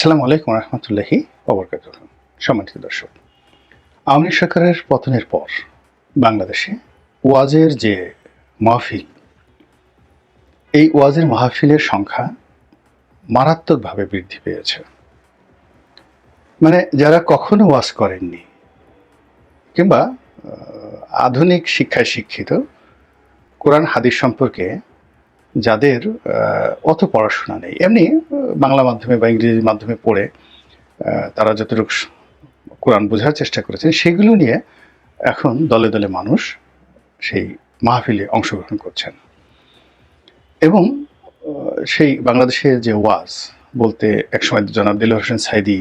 আসসালামু আলাইকুম রহমতুল্লাহি ওবরকাতুহ। সম্মানিত দর্শক, আওয়ামী লীগ সরকারের পতনের পর বাংলাদেশে ওয়াজের যে মাহফিল, এই ওয়াজের মাহফিলের সংখ্যা মারাত্মকভাবে বৃদ্ধি পেয়েছে। মানে যারা কখনো ওয়াজ করেননি কিংবা আধুনিক শিক্ষায় শিক্ষিত, কোরআন হাদিস সম্পর্কে যাদের অত পড়াশোনা নেই, এমনি বাংলা মাধ্যমে বা ইংরেজি মাধ্যমে পড়ে তারা যতটুকু কোরআন বোঝার চেষ্টা করেছেন, সেগুলো নিয়ে এখন দলে দলে মানুষ সেই মাহফিলে অংশগ্রহণ করছেন। এবং সেই বাংলাদেশের যে ওয়াজ বলতে একসময় জনাব দেলোয়ার হোসেন সাইদি,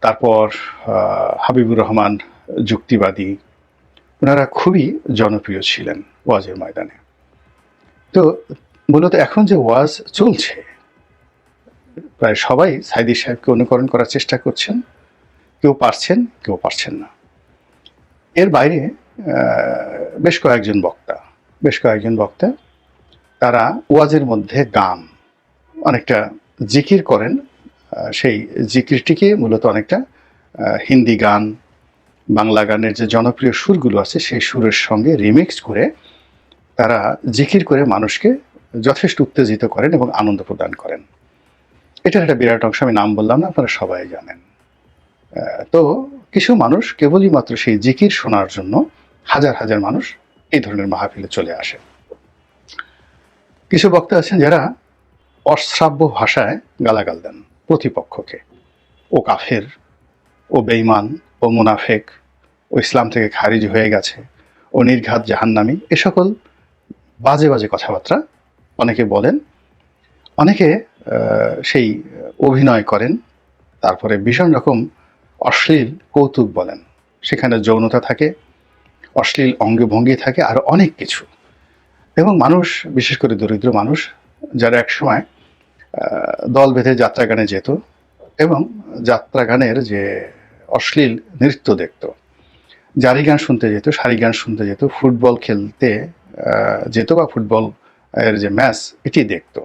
তারপর হাবিবুর রহমান যুক্তিবাদী, ওনারা খুবই জনপ্রিয় ছিলেন ওয়াজের ময়দানে। তো মূলত এখন যে ওয়াজ চলছে, প্রায় সবাই সাইদি সাহেবকে অনুকরণ করার চেষ্টা করছেন, কেউ পারছেন কেউ পারছেন না। এর বাইরে বেশ কয়েকজন বক্তা তারা ওয়াজের মধ্যে গান, অনেকটা জিকির করেন। সেই জিকিরটিকে মূলত অনেকটা হিন্দি গান, বাংলা গানের যে জনপ্রিয় সুরগুলো আছে সেই সুরের সঙ্গে রিমিক্স করে তারা জিকির করে মানুষকে যথেষ্ট উত্তেজিত করেন এবং আনন্দ প্রদান করেন। এটার একটা বিরাট অংশ, আমি নাম বললাম না, আপনারা সবাই জানেন। তো কিছু মানুষ কেবলই মাত্র সেই জিকির শোনার জন্য হাজার হাজার মানুষ এই ধরনের মাহফিলে চলে আসে। কিছু বক্তা আছেন যারা অশ্রাব্য ভাষায় গালাগাল দেন প্রতিপক্ষকে, ও কাফের, ও বেঈমান, ও মুনাফেক, ও ইসলাম থেকে খারিজ হয়ে গেছে, ও নির্ঘাত জাহান্নামী, এ সকল বাজে বাজে কথাবার্তা অনেকে বলেন। অনেকে সেই অভিনয় করেন, তারপরে ভীষণ রকম অশ্লীল কৌতুক বলেন, সেখানে যৌনতা থাকে, অশ্লীল অঙ্গভঙ্গি থাকে, আর অনেক কিছু। এবং মানুষ, বিশেষ করে দরিদ্র মানুষ যারা একসময় দল বেঁধে যাত্রা গানে যেত এবং যাত্রা গানের যে অশ্লীল নৃত্য দেখত, জারি গান শুনতে যেত, সারি গান শুনতে যেত, ফুটবল খেলতে যেত বা ফুটবল এর যে ম্যাচ এটি দেখত,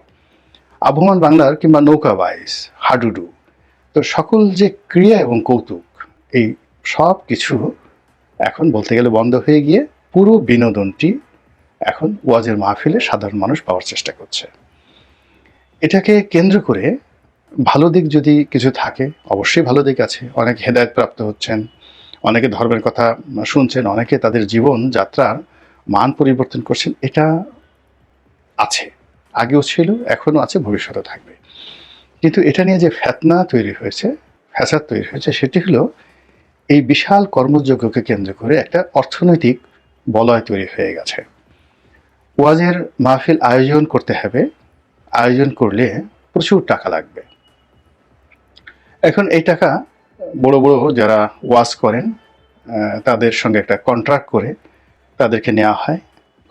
আবহমান বাংলার কিংবা নৌকা বাইস, হাডুডু, তো সকল যে ক্রিয়া এবং কৌতুক, এই সব কিছু এখন বলতে গেলে বন্ধ হয়ে গিয়ে পুরো বিনোদনটি এখন ওয়াজের মাহফিলে সাধারণ মানুষ পাওয়ার চেষ্টা করছে। এটাকে কেন্দ্র করে ভালো দিক যদি কিছু থাকে, অবশ্যই ভালো দিক আছে। অনেক হেদায়েত প্রাপ্ত হচ্ছেন, অনেকে ধর্মের কথা শুনছেন, অনেকে তাদের জীবন যাত্রার মান পরিবর্তন করছেন, এটা আছে, আগেও ছিল, এখনো আছে, ভবিষ্যতে থাকবে। কিন্তু এটা নিয়ে যে ফেতনা তৈরি হয়েছে, ফ্যাসাদ তৈরি হয়েছে, সেটি হলো এই বিশাল কর্মযজ্ঞকে কেন্দ্র করে একটা অর্থনৈতিক বলয় তৈরি হয়ে গেছে। ওয়াজের মাহফিল আয়োজন করতে হবে, আয়োজন করলে প্রচুর টাকা লাগবে। এখন এই টাকা বড় বড় যারা ওয়াজ করেন তাদের সঙ্গে একটা কন্ট্রাক্ট করে তাদেরকে নেওয়া হয়,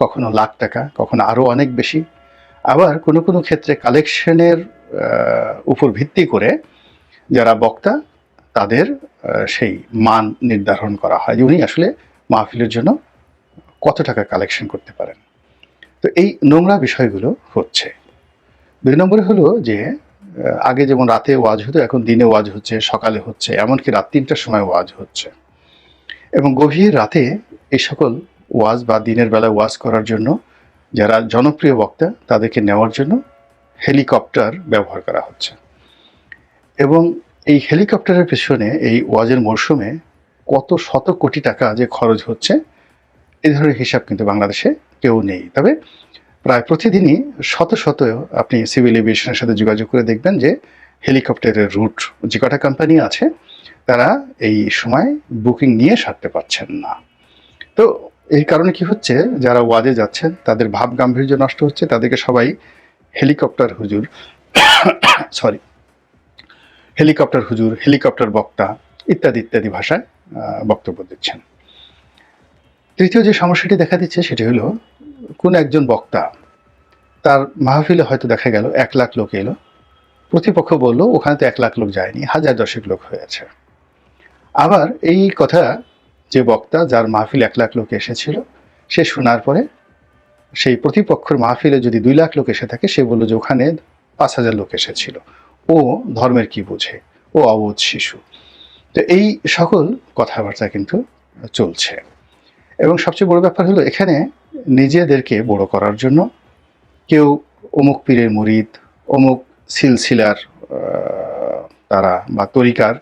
কখনো লাখ টাকা, কখনো আরও অনেক বেশি। আবার কোনো কোনো ক্ষেত্রে কালেকশনের উপর ভিত্তি করে যারা বক্তা তাদের সেই মান নির্ধারণ করা হয়, উনি আসলে মাহফিলের জন্য কত টাকা কালেকশন করতে পারেন। তো এই নোংরা বিষয়গুলো হচ্ছে। ২ নম্বরে হলো যে আগে যেমন রাতে ওয়াজ হতো, এখন দিনে ওয়াজ হচ্ছে, সকালে হচ্ছে, এমনকি রাত ৩টার সময় ওয়াজ হচ্ছে। এবং গভীর রাতে এই সকল ওয়াজ বা দিনের বেলা ওয়াজ করার জন্য যারা জনপ্রিয় বক্তা তাদেরকে নেওয়ার জন্য হেলিকপ্টার ব্যবহার করা হচ্ছে। এবং এই হেলিকপ্টারের পেছনে এই ওয়াজের মরশুমে কত শত কোটি টাকা যে খরচ হচ্ছে, এই ধরনের হিসাব কিন্তু বাংলাদেশে কেউ নেই। তবে প্রায় প্রতিদিনই শত শত, আপনি সিভিল এভিয়েশনের সাথে যোগাযোগ করে দেখবেন যে হেলিকপ্টারের রুট যে কটা কোম্পানি আছে তারা এই সময় বুকিং নিয়ে সারতে পারছেন না। তো এই কারণে কি হচ্ছে, যারা ওয়াজে যাচ্ছেন তাদের ভাব গাম্ভীর্য নষ্ট হচ্ছে, তাদেরকে সবাই হেলিকপ্টার হুজুর হেলিকপ্টার হুজুর, হেলিকপ্টার বক্তা ইত্যাদি ইত্যাদি ভাষায় বক্তব্য দিচ্ছেন। তৃতীয় যে সমস্যাটি দেখা দিচ্ছে সেটি হলো, কোন একজন বক্তা তার মাহফিলে হয়তো দেখা গেল ১ লাখ লোক এলো, প্রতিপক্ষ বলল ওখানে তো ১ লাখ লোক যায়নি, হাজার দশেক লোক হয়েছে। আবার এই কথা যে বক্তা যার মাহফিল ১ লাখ লোক এসেছিল, সে শোনার পরে সেই প্রতিপক্ষের মাহফিলে যদি ২ লাখ লোক এসে থাকে, সে বলল যে ওখানে ৫,০০০ লোক এসেছিল, ও ধর্মের কি বোঝে, ও অবোধ শিশু। তো এই সকল কথাবার্তা কিন্তু চলছে। এবং সবচেয়ে বড় ব্যাপার হলো এখানে নিজেদেরকে বড় করার জন্য কেউ অমুক পীরের মুরিদ, অমুক সিলসিলার তারা বা তরিকার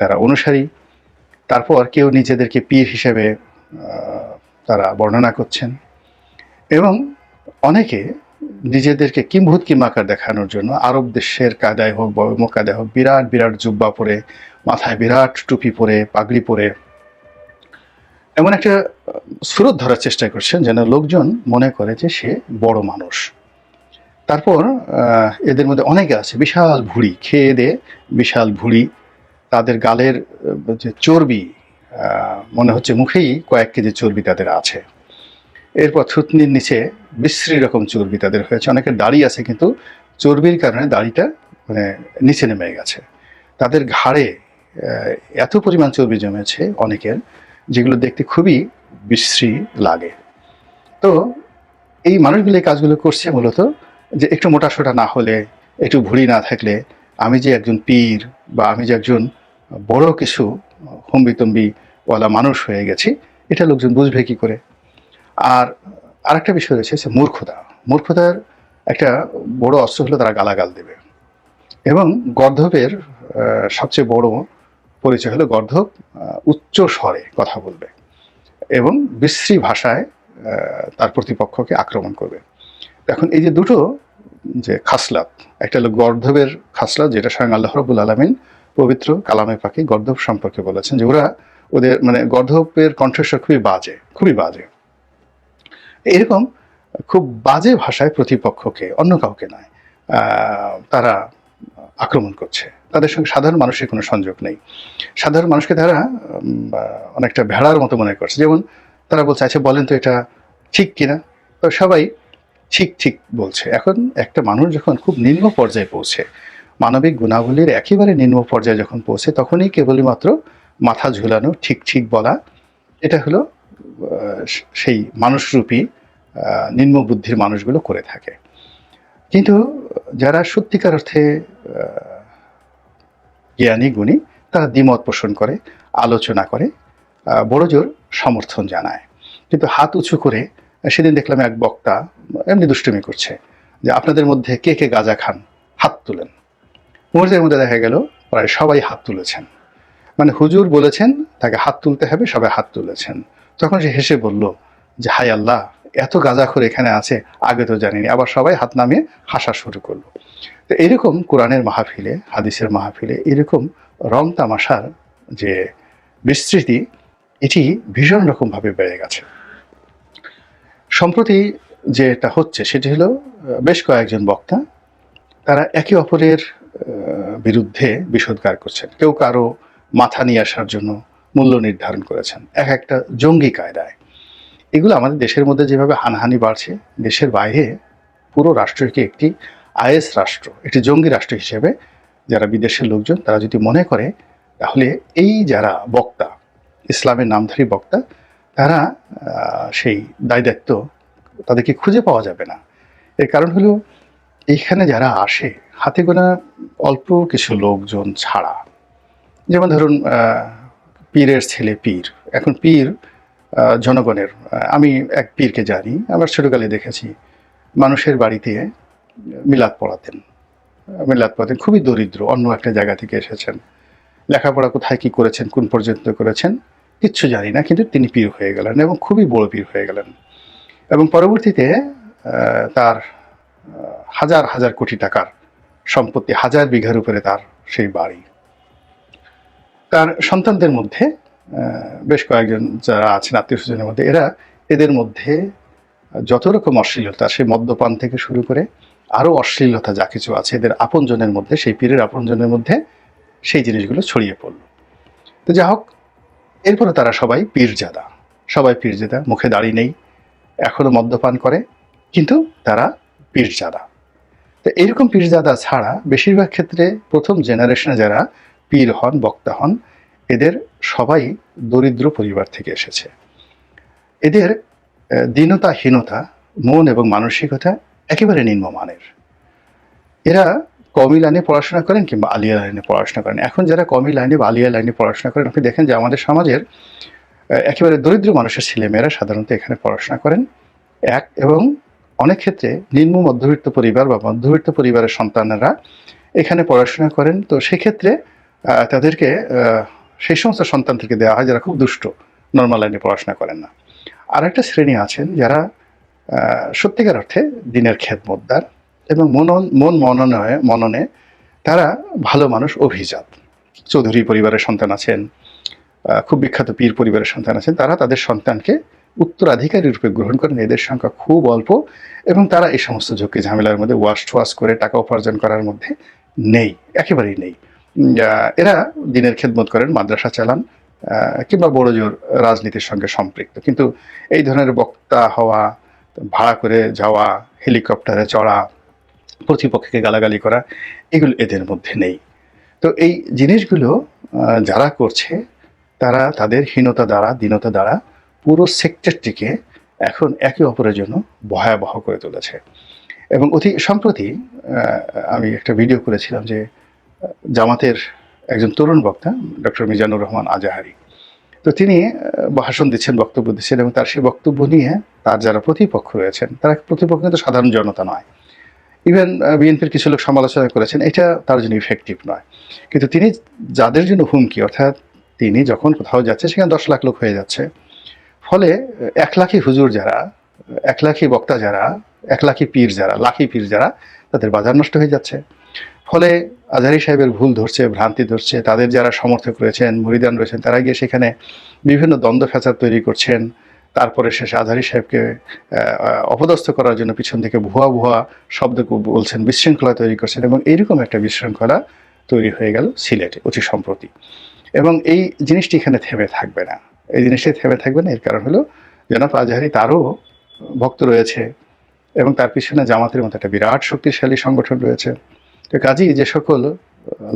তারা অনুসারী, তারপর কেউ নিজেদেরকে পীর হিসেবে তারা বর্ণনা করছেন, এবং অনেকে নিজেদেরকে কিম্ভূত কিমাকার দেখানোর জন্য আরব দেশের কায়দায় হোক বা অমুক কায়দায় হোক বিরাট বিরাট জুব্বা পরে, মাথায় বিরাট টুপি পরে, পাগড়ি পরে এমন একটা সুরত ধরার চেষ্টা করছেন যেন লোকজন মনে করে যে সে বড় মানুষ। তারপর এদের মধ্যে অনেকে আছে বিশাল ভুঁড়ি, খেয়ে দে বিশাল ভুঁড়ি, তাদের গালের যে চর্বি মনে হচ্ছে মুখেই কয়েক কেজি চর্বি তাদের আছে। এরপর থুতনির নিচে বিশ্রী রকম চর্বি তাদের হয়েছে। অনেকের দাড়ি আছে কিন্তু চর্বির কারণে দাড়িটা মানে নিচে নেমে গেছে। তাদের ঘাড়ে এত পরিমাণ চর্বি জমেছে অনেকের, যেগুলো দেখতে খুবই বিশ্রী লাগে। তো এই মানুষগুলো এই কাজগুলো করছে মূলত যে একটু মোটাসোটা না হলে, একটু ভুঁড়ি না থাকলে আমি যে একজন পীর বা আমি যে একজন বড় কিছু হম্বিতম্বিওয়ালা মানুষ হয়ে গেছি, এটা লোকজন বুঝবে কি করে। আর আরেকটা বিষয় রয়েছে সে মূর্খতা। মূর্খতার একটা বড় অস্ত্র হলো তারা গালাগাল দেবে। এবং গর্ধবের সবচেয়ে বড় পরিচয় হলো গর্ধব উচ্চ স্বরে কথা বলবে এবং বিশ্রী ভাষায় তার প্রতিপক্ষকে আক্রমণ করবে। এখন এই যে দুটো যে খাসলাত, একটা হলো গর্ধবের খাসলাত, যেটা স্বয়ং আল্লাহ রাব্বুল আলামিন পবিত্র কালামে পাকে গর্ধব সম্পর্কে বলেছেন যে ওদের মানে গর্ধবের কণ্ঠস্বর খুবই বাজে, খুবই বাজে। এরকম খুব বাজে ভাষায় প্রতিপক্ষকে, অন্য কাউকে নয়, তারা আক্রমণ করছে। তাদের সঙ্গে সাধারণ মানুষের কোনো সংযোগ নেই। সাধারণ মানুষকে তারা অনেকটা ভেড়ার মতো মনে করছে। যেমন তারা বলছে আচ্ছা বলেন তো এটা ঠিক কিনা, তো সবাই ঠিক ঠিক বলছে। এখন একটা মানুষ যখন খুব নিম্ন পর্যায়ে পৌঁছে, মানবিক গুণাবলীর একেবারে নিম্ন পর্যায়ে যখন পৌঁছে, তখনই কেবলই মাত্র মাথা ঝুলানো, ঠিক ঠিক বলা, এটা হলো সেই মানুষরূপী নিম্ন বুদ্ধির মানুষগুলো করে থাকে। কিন্তু যারা সত্যিকার অর্থে জ্ঞানী গুণী, তারা দ্বিমত পোষণ করে, আলোচনা করে, বড় জোর সমর্থন জানায়। কিন্তু হাত উঁচু করে, সেদিন দেখলাম এক বক্তা এমনি দুষ্টুমি করছে যে আপনাদের মধ্যে কে কে গাঁজা খান, হাত তুলেন। মুহূর্তের মধ্যে দেখা গেল প্রায় সবাই হাত তুলেছেন। মানে হুজুর বলেছেন তাকে হাত তুলতে হবে, সবাই হাত তুলেছেন। তখন সে হেসে বলল যে হায় আল্লাহ, এত গাঁজাখোর এখানে আছে, আগে তো জানিনি। আবার সবাই হাত নামিয়ে হাসা শুরু করলো। তো এরকম কোরআনের মাহফিলে, হাদিসের মাহফিলে এরকম রং তামাশার যে বিস্তৃতি, এটি ভীষণ রকমভাবে বেড়ে গেছে। সম্প্রতি যেটা হচ্ছে সেটি হলো বেশ কয়েকজন বক্তা তারা একে অপরের বিরুদ্ধে বিষোদ্গার করছেন। কেউ কারো মাথা নিয়ে আসার জন্য মূল্য নির্ধারণ করেছেন এক একটা জঙ্গি কায়দায়। এগুলো আমাদের দেশের মধ্যে যেভাবে হানাহানি বাড়ছে, দেশের বাইরে পুরো রাষ্ট্রকে একটি আইএস রাষ্ট্র, একটি জঙ্গি রাষ্ট্র হিসেবে যারা বিদেশের লোকজন তারা যদি মনে করে, তাহলে এই যারা বক্তা, ইসলামের নামধারী বক্তা, তারা সেই দায় দায়িত্ব তাদেরকে খুঁজে পাওয়া যাবে না। এর কারণ হলো এইখানে যারা আসে হাতে গোনা অল্প কিছু লোকজন ছাড়া। যেমন ধরুন পীরের ছেলে পীর, এখন পীর জনগণের, আমি এক পীরকে জানি, আমার ছোটকালে দেখেছি মানুষের বাড়িতে মিলাদ পড়াতেন। খুবই দরিদ্র, অন্য একটা জায়গা থেকে এসেছেন, লেখাপড়া কোথায় কি করেছেন, কোন পর্যন্ত করেছেন কিচ্ছু জানি না, কিন্তু তিনি পীর হয়ে গেলেন এবং খুবই বড় পীর হয়ে গেলেন। এবং পরবর্তীতে তার হাজার হাজার কোটি টাকার সম্পত্তি, হাজার বিঘার উপরে তার সেই বাড়ি। তার সন্তানদের মধ্যে বেশ কয়েকজন যারা আছেন আত্মীয় স্বজনের মধ্যে, এদের মধ্যে যত রকম অশ্লীলতা, সেই মদ্যপান থেকে শুরু করে আরও অশ্লীলতা যা কিছু আছে, এদের আপনজনের মধ্যে, সেই পীরের আপনজনের মধ্যে সেই জিনিসগুলো ছড়িয়ে পড়ল। তো যা হোক, এরপরে তারা সবাই পীরজাদা, মুখে দাড়ি নেই, এখনো মদ্যপান করে, কিন্তু তারা পীরজাদা। তো এরকম পীরজাদা ছাড়া বেশিরভাগ ক্ষেত্রে প্রথম জেনারেশনে যারা পীর হন, বক্তা হন, এদের সবাই দরিদ্র পরিবার থেকে এসেছে। এদের দীনতাহীনতা, মন এবং মানসিকতা একেবারে নিম্নমানের। এরা কওমি লাইনে পড়াশোনা করেন কিংবা আলিয়া লাইনে পড়াশোনা করেন। এখন যারা কওমি লাইনে বা আলিয়া লাইনে পড়াশোনা করেন, আপনি দেখেন যে আমাদের সমাজের একেবারে দরিদ্র মানুষের ছেলেমেয়েরা সাধারণত এখানে পড়াশোনা করেন। এবং অনেক ক্ষেত্রে নিম্ন মধ্যবিত্ত পরিবার বা মধ্যবিত্ত পরিবারের সন্তানেরা এখানে পড়াশোনা করেন। তো সেক্ষেত্রে তাদেরকে সেই সমস্ত সন্তানদেরকে দেওয়া হয় যারা খুব দুষ্ট, নর্মাল লাইনে পড়াশোনা করেন না। আর একটা শ্রেণী আছেন যারা সত্যিকার অর্থে দিনের খেদমতদার এবং মননে তারা ভালো মানুষ, অভিজাত। চৌধুরী পরিবারের সন্তান আছেন, খুব বিখ্যাত পীর পরিবারের সন্তান আছেন, তারা তাদের সন্তানকে উত্তরাধিকারী রূপে গ্রহণ করেন। এদের সংখ্যা খুব অল্প এবং তারা এই সমস্ত ঝুঁকি ঝামেলার মধ্যে ওয়াশ করে টাকা উপার্জন করার মধ্যে নেই, একেবারেই নেই। এরা দিনের খেদমত করেন, মাদ্রাসা চালান কিংবা বড় জোর রাজনীতির সঙ্গে সম্পৃক্ত। কিন্তু এই ধরনের বক্তা হওয়া, ভাড়া করে যাওয়া, হেলিকপ্টারে চড়া, প্রতিপক্ষকে গালাগালি করা, এগুলো এদের মধ্যে নেই। তো এই জিনিসগুলো যারা করছে তারা তাদের হীনতা দ্বারা, দীনতা দ্বারা পুরো সেক্টরটিকে এখন একে অপরের জন্য ভয়াবহ করে তুলেছে। এবং অতি সম্প্রতি আমি একটা ভিডিও করেছিলাম যে জামাতের একজন তরুণ বক্তা ডক্টর মিজানুর রহমান আজাহারি, তো তিনি ভাষণ দিচ্ছেন, বক্তব্য দিচ্ছেন, এবং তার সেই বক্তব্য নিয়ে তার যারা প্রতিপক্ষ রয়েছেন, তারা প্রতিপক্ষ কিন্তু সাধারণ জনতা নয়, ইভেন বিএনপির কিছু লোক সমালোচনা করেছেন, এটা তার জন্য ইফেক্টিভ নয়। কিন্তু তিনি যাদের জন্য হুমকি, অর্থাৎ তিনি যখন কোথাও যাচ্ছে সেখানে 10 লাখ লোক হয়ে যাচ্ছে, ফলে 1 লাখি হুজুর যারা, 1 লাখি বক্তা যারা, 1 লাখি পীর যারা, লাখি পীর যারা, তাদের বাজার নষ্ট হয়ে যাচ্ছে। ফলে আজহারী সাহেবের ভুল ধরছে, ভ্রান্তি ধরছে, তাদের যারা সমর্থক রয়েছেন, মুরিদান রয়েছেন, তারা গিয়ে সেখানে বিভিন্ন দ্বন্দ্ব ফ্যাসাদ তৈরি করছেন। তারপরে শেষে আজহারী সাহেবকে অপদস্থ করার জন্য পিছন থেকে ভুয়া শব্দ বলছেন, বিশৃঙ্খলা তৈরি করছেন, এবং এইরকম একটা বিশৃঙ্খলা তৈরি হয়ে গেল সিলেটে অতি সম্প্রতি। এবং এই জিনিসটি এখানে থেমে থাকবে না, এই জিনিসটি থেমে থাকবে না। এর কারণ হলো জনাব আজহারী, তারও ভক্ত রয়েছে এবং তার পিছনে জামাতের মতো একটা বিরাট শক্তিশালী সংগঠন রয়েছে। তো কাজেই যে সকল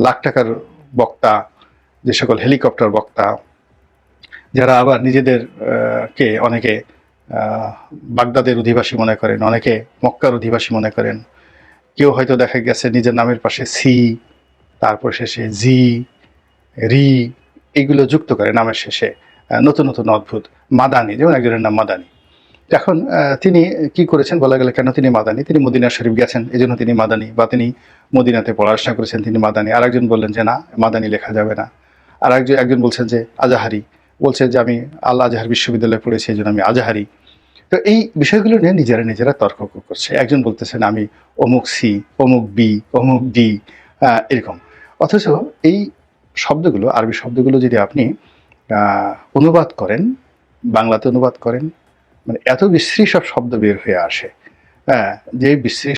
লাখ টাকার বক্তা, যে সকল হেলিকপ্টার বক্তা, যারা আবার নিজেদের কে অনেকে বাগদাদের অধিবাসী মনে করেন, অনেকে মক্কার অধিবাসী মনে করেন, কেউ হয়তো দেখা গেছে নিজের নামের পাশে সি, তারপর শেষে জি, রি, এগুলো যুক্ত করে নামের শেষে, নতুন নতুন অদ্ভুত মাদানি, যেমন একজনের নাম মাদানি। এখন তিনি কি করেছেন বলা গেলে, কেন তিনি মাদানি? তিনি মদিনা শরীফ গেছেন, এই জন্য তিনি মাদানি, বা তিনি মদিনাতে পড়াশোনা করেছেন, তিনি মাদানি। আর একজন বললেন যে না, মাদানি লেখা যাবে না। আর একজন বলছেন যে আজাহারি, বলছে যে আমি আল আজহার বিশ্ববিদ্যালয়ে পড়েছি, এই জন্য আমি আজাহারি। তো এই বিষয়গুলো নিয়ে নিজেরা তর্ক করছে। একজন বলতেছেন আমি অমুক সি, অমুক বি, অমুক ডি, এরকম। অথচ এই শব্দগুলো, আরবি শব্দগুলো যদি আপনি অনুবাদ করেন, বাংলাতে অনুবাদ করেন, মানে এত বিশ্রী সব শব্দ বের হয়ে আসে, যে বিশ্রী